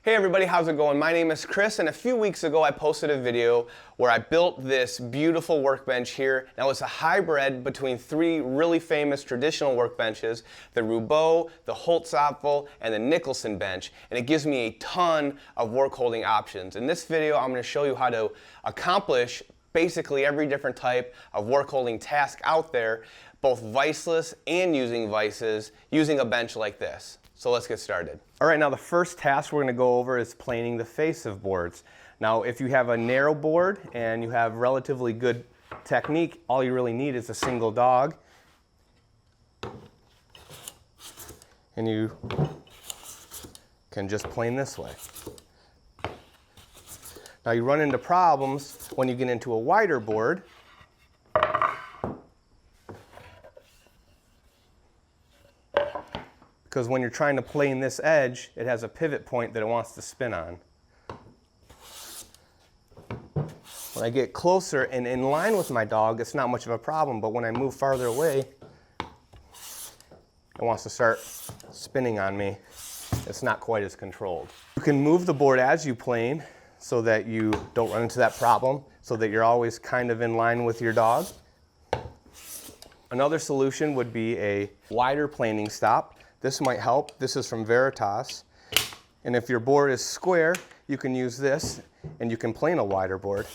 Hey everybody, how's it going? My name is Chris, and a few weeks ago I posted a video where I built this beautiful workbench here. Now it's a hybrid between three really famous traditional workbenches, the Roubeau, the Holtzapfel, and the Nicholson bench, and it gives me a ton of work holding options. In this video I'm going to show you how to accomplish basically every different type of work holding task out there, both viseless and using vises, using a bench like this. So let's get started. All right, now the first task we're going to go over is planing the face of boards. Now if you have a narrow board and you have relatively good technique, all you really need is a single dog. And you can just plane this way. Now you run into problems when you get into a wider board. Because when you're trying to plane this edge, it has a pivot point that it wants to spin on. When I get closer and in line with my dog, it's not much of a problem, but when I move farther away, it wants to start spinning on me. It's not quite as controlled. You can move the board as you plane so that you don't run into that problem, so that you're always kind of in line with your dog. Another solution would be a wider planing stop. This might help. This is from Veritas. And if your board is square, you can use this and you can plane a wider board.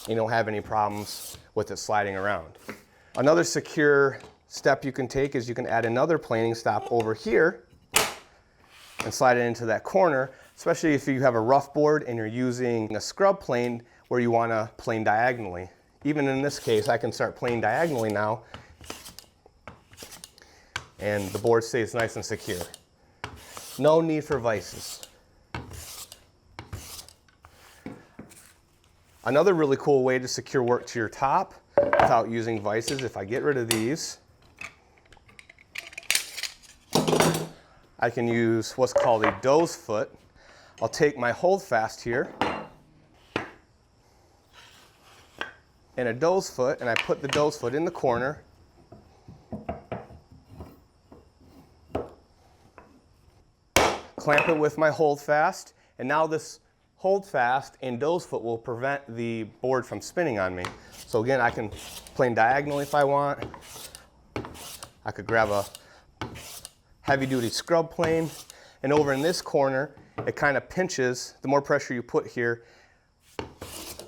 You don't have any problems with it sliding around. Another secure step you can take is you can add another planing stop over here and slide it into that corner, especially if you have a rough board and you're using a scrub plane where you want to plane diagonally. Even in this case, I can start planing diagonally now, and the board stays nice and secure. No need for vises. Another really cool way to secure work to your top without using vises, if I get rid of these, I can use what's called a doe's foot. I'll take my holdfast here and a doe's foot, and I put the doe's foot in the corner. Clamp it with my holdfast, and now this holdfast and doe's foot will prevent the board from spinning on me. So again, I can plane diagonally if I want. I could grab a heavy-duty scrub plane, and over in this corner, it kind of pinches. The more pressure you put here,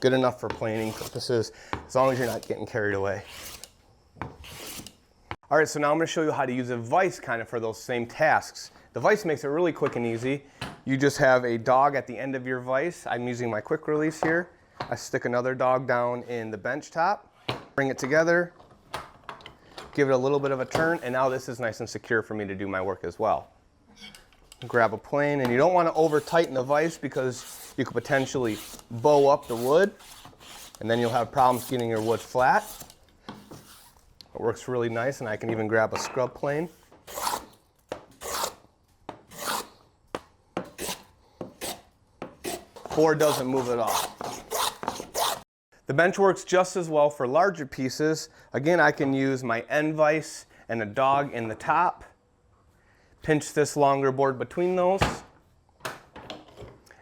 good enough for planing purposes, as long as you're not getting carried away. All right, so now I'm going to show you how to use a vise kind of for those same tasks. The vise makes it really quick and easy. You just have a dog at the end of your vise. I'm using my quick release here. I stick another dog down in the bench top, bring it together, give it a little bit of a turn, and now this is nice and secure for me to do my work as well. Grab a plane, and you don't want to over tighten the vise because you could potentially bow up the wood and then you'll have problems getting your wood flat. It works really nice, and I can even grab a scrub plane. Board doesn't move at all. The bench works just as well for larger pieces. Again, I can use my end vise and a dog in the top. Pinch this longer board between those,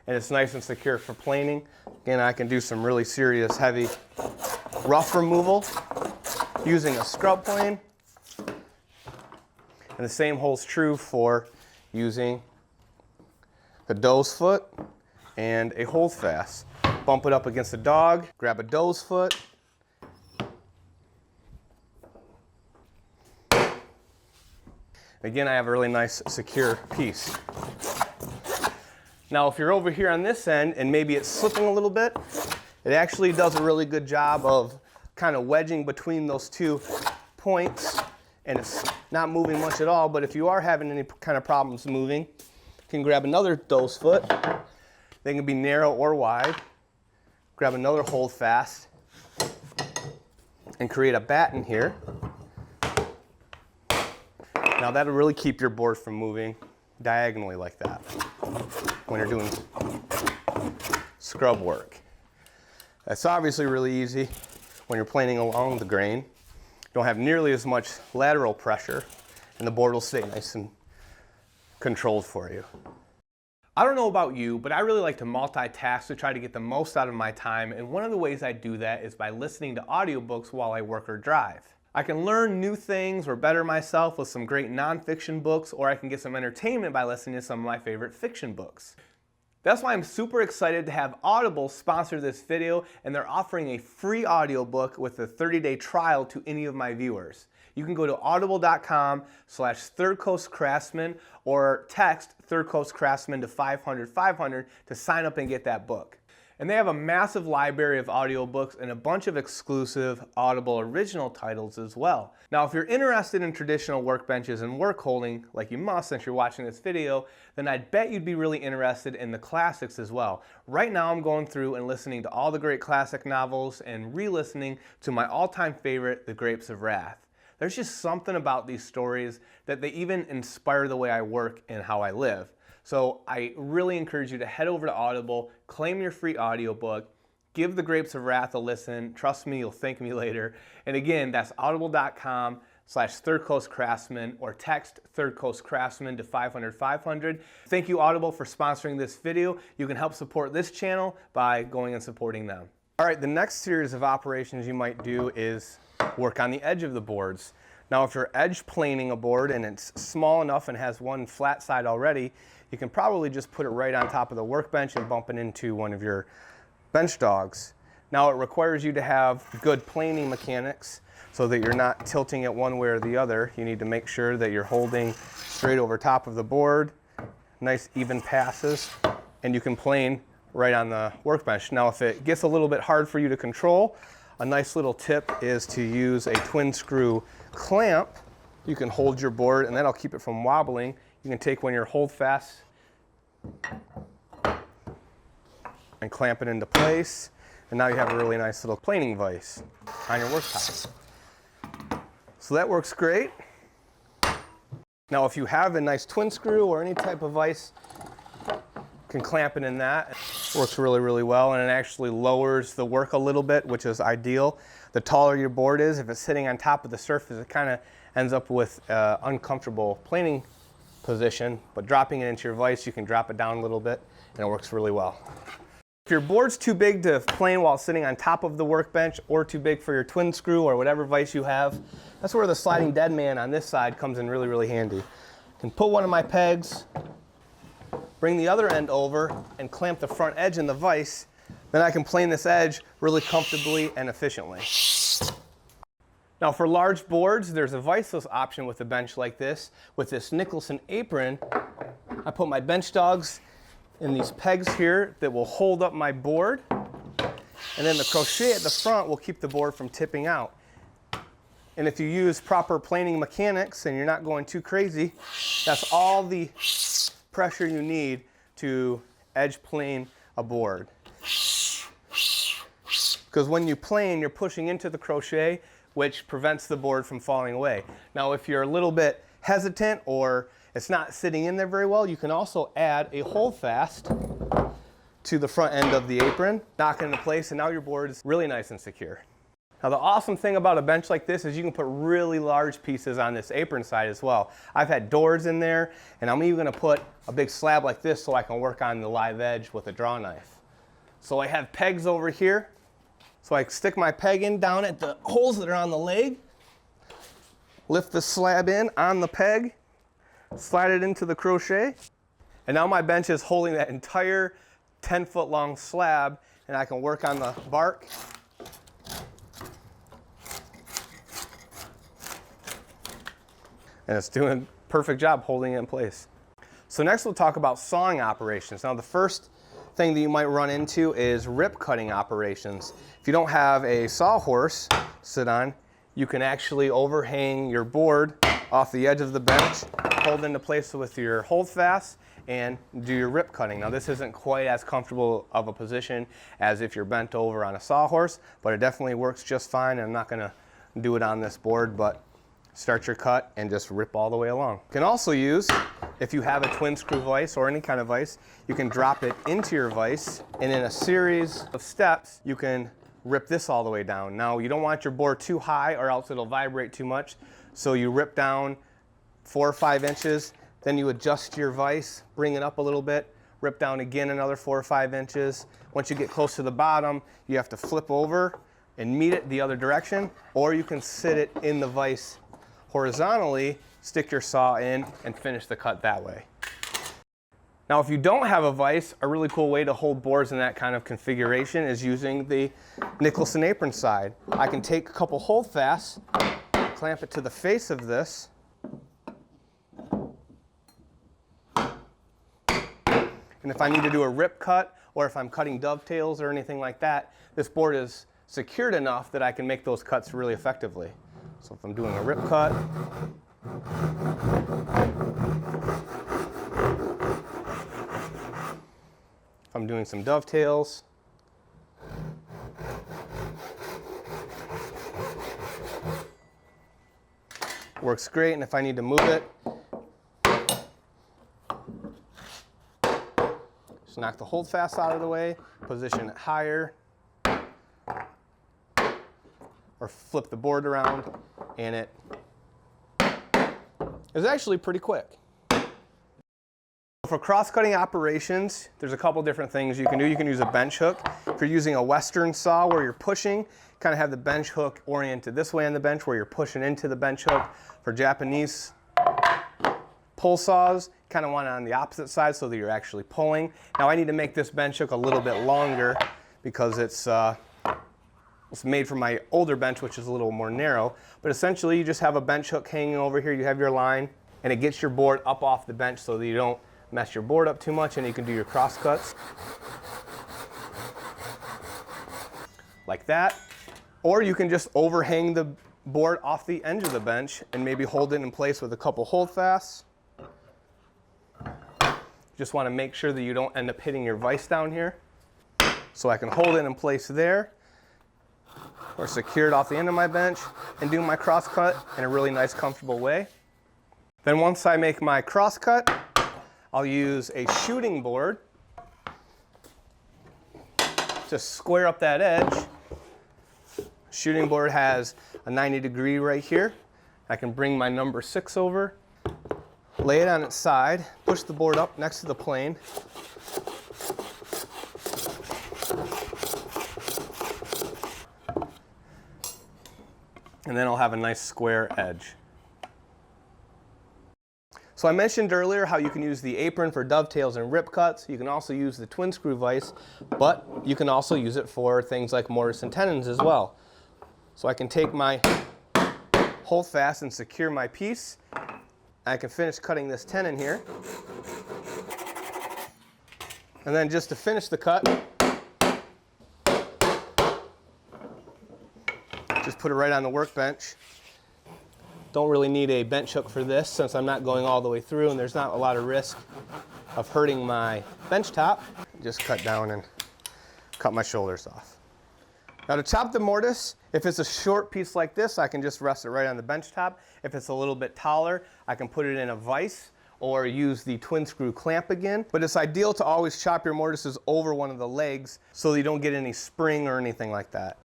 and it's nice and secure for planing. Again, I can do some really serious heavy rough removal using a scrub plane, and the same holds true for using a doe's foot and a holdfast. Bump it up against the dog, grab a doe's foot, again, I have a really nice secure piece. Now if you're over here on this end and maybe it's slipping a little bit, it actually does a really good job of kind of wedging between those 2 points, and it's not moving much at all. But if you are having any kind of problems moving, you can grab another doe's foot. They can be narrow or wide. Grab another holdfast and create a batten here. Now that'll really keep your board from moving diagonally like that when you're doing scrub work. That's obviously really easy when you're planing along the grain. don't have nearly as much lateral pressure, and the board will stay nice and controlled for you. I don't know about you, but I really like to multitask to try to get the most out of my time, and one of the ways I do that is by listening to audiobooks while I work or drive. I can learn new things or better myself with some great nonfiction books, or I can get some entertainment by listening to some of my favorite fiction books. That's why I'm super excited to have Audible sponsor this video, and they're offering a free audiobook with a 30-day trial to any of my viewers. You can go to audible.com/thirdcoastcraftsman or text Third Coast Craftsman to 500 to sign up and get that book. And they have a massive library of audiobooks and a bunch of exclusive Audible original titles as well. Now, if you're interested in traditional workbenches and work holding, like you must since you're watching this video, then I'd bet you'd be really interested in the classics as well. Right now, I'm going through and listening to all the great classic novels and re-listening to my all-time favorite, The Grapes of Wrath. There's just something about these stories that they even inspire the way I work and how I live. So I really encourage you to head over to Audible, claim your free audiobook, give The Grapes of Wrath a listen. Trust me, you'll thank me later. And again, that's audible.com/thirdcoastcraftsman or text Third Coast Craftsman to 500. Thank you, Audible, for sponsoring this video. You can help support this channel by going and supporting them. All right, the next series of operations you might do is work on the edge of the boards. Now, if you're edge planing a board and it's small enough and has one flat side already, you can probably just put it right on top of the workbench and bump it into one of your bench dogs. Now, it requires you to have good planing mechanics so that you're not tilting it one way or the other. You need to make sure that you're holding straight over top of the board, nice even passes, and you can plane right on the workbench. Now, if it gets a little bit hard for you to control, a nice little tip is to use a twin screw clamp. You can hold your board and that'll keep it from wobbling. You can take one of your hold fast and clamp it into place. And now you have a really nice little planing vise on your worktop. So that works great. Now, if you have a nice twin screw or any type of vise, you can clamp it in that. It works really, really well, and it actually lowers the work a little bit, which is ideal. The taller your board is, if it's sitting on top of the surface, it kind of ends up with an uncomfortable planing position, but dropping it into your vise, you can drop it down a little bit, and it works really well. If your board's too big to plane while sitting on top of the workbench, or too big for your twin screw or whatever vise you have, that's where the sliding Deadman on this side comes in really, really handy. You can put one of my pegs, bring the other end over, and clamp the front edge in the vise. Then I can plane this edge really comfortably and efficiently. Now, for large boards, there's a viseless option with a bench like this. With this Nicholson apron, I put my bench dogs in these pegs here that will hold up my board. And then the crochet at the front will keep the board from tipping out. And if you use proper planing mechanics and you're not going too crazy, that's all the pressure you need to edge plane a board. Because when you plane, you're pushing into the crochet, which prevents the board from falling away. Now, if you're a little bit hesitant or it's not sitting in there very well, you can also add a hold fast to the front end of the apron, knock it into place, and now your board is really nice and secure. Now, the awesome thing about a bench like this is you can put really large pieces on this apron side as well. I've had doors in there, and I'm even going to put a big slab like this so I can work on the live edge with a draw knife. So I have pegs over here. So I stick my peg in down at the holes that are on the leg, lift the slab in on the peg, slide it into the crochet, and now my bench is holding that entire 10-foot long slab, and I can work on the bark. And it's doing a perfect job holding it in place. So next we'll talk about sawing operations. Now, the first thing that you might run into is rip cutting operations. If you don't have a sawhorse to sit on, you can actually overhang your board off the edge of the bench, hold into place with your hold fast, and do your rip cutting. Now, this isn't quite as comfortable of a position as if you're bent over on a sawhorse, but it definitely works just fine, and I'm not going to do it on this board, but start your cut and just rip all the way along. You can also use, if you have a twin screw vise or any kind of vise, you can drop it into your vise, and in a series of steps, you can rip this all the way down. Now you don't want your board too high or else it'll vibrate too much. So you rip down 4 or 5 inches, then you adjust your vise, bring it up a little bit, rip down again another 4 or 5 inches. Once you get close to the bottom, you have to flip over and meet it the other direction, or you can sit it in the vise horizontally, stick your saw in, and finish the cut that way. Now, if you don't have a vise, a really cool way to hold boards in that kind of configuration is using the Nicholson apron side. I can take a couple holdfasts, clamp it to the face of this, and if I need to do a rip cut, or if I'm cutting dovetails or anything like that, this board is secured enough that I can make those cuts really effectively. So if I'm doing a rip cut, if I'm doing some dovetails, works great. And if I need to move it, just knock the holdfast out of the way, position it higher, or flip the board around, and it is actually pretty quick. For cross-cutting operations, there's a couple different things you can do. You can use a bench hook. If you're using a Western saw where you're pushing, kind of have the bench hook oriented this way on the bench where you're pushing into the bench hook. For Japanese pull saws, kind of want it on the opposite side so that you're actually pulling. Now I need to make this bench hook a little bit longer because it's made for my older bench, which is a little more narrow. But essentially you just have a bench hook hanging over here, you have your line, and it gets your board up off the bench so that you don't mess your board up too much, and you can do your cross cuts like that. Or you can just overhang the board off the edge of the bench and maybe hold it in place with a couple holdfasts. Just want to make sure that you don't end up hitting your vise down here. So I can hold it in place there, or secure it off the end of my bench and do my cross cut in a really nice, comfortable way. Then once I make my cross cut, I'll use a shooting board to square up that edge. Shooting board has a 90-degree right here. I can bring my number 6 over, lay it on its side, push the board up next to the plane, and then I'll have a nice square edge. So I mentioned earlier how you can use the apron for dovetails and rip cuts. You can also use the twin screw vise, but you can also use it for things like mortise and tenons as well. So I can take my holdfast and secure my piece. I can finish cutting this tenon here. And then just to finish the cut, just put it right on the workbench. Don't really need a bench hook for this since I'm not going all the way through and there's not a lot of risk of hurting my bench top. Just cut down and cut my shoulders off. Now to chop the mortise, if it's a short piece like this, I can just rest it right on the bench top. If it's a little bit taller, I can put it in a vise or use the twin screw clamp again. But it's ideal to always chop your mortises over one of the legs so that you don't get any spring or anything like that.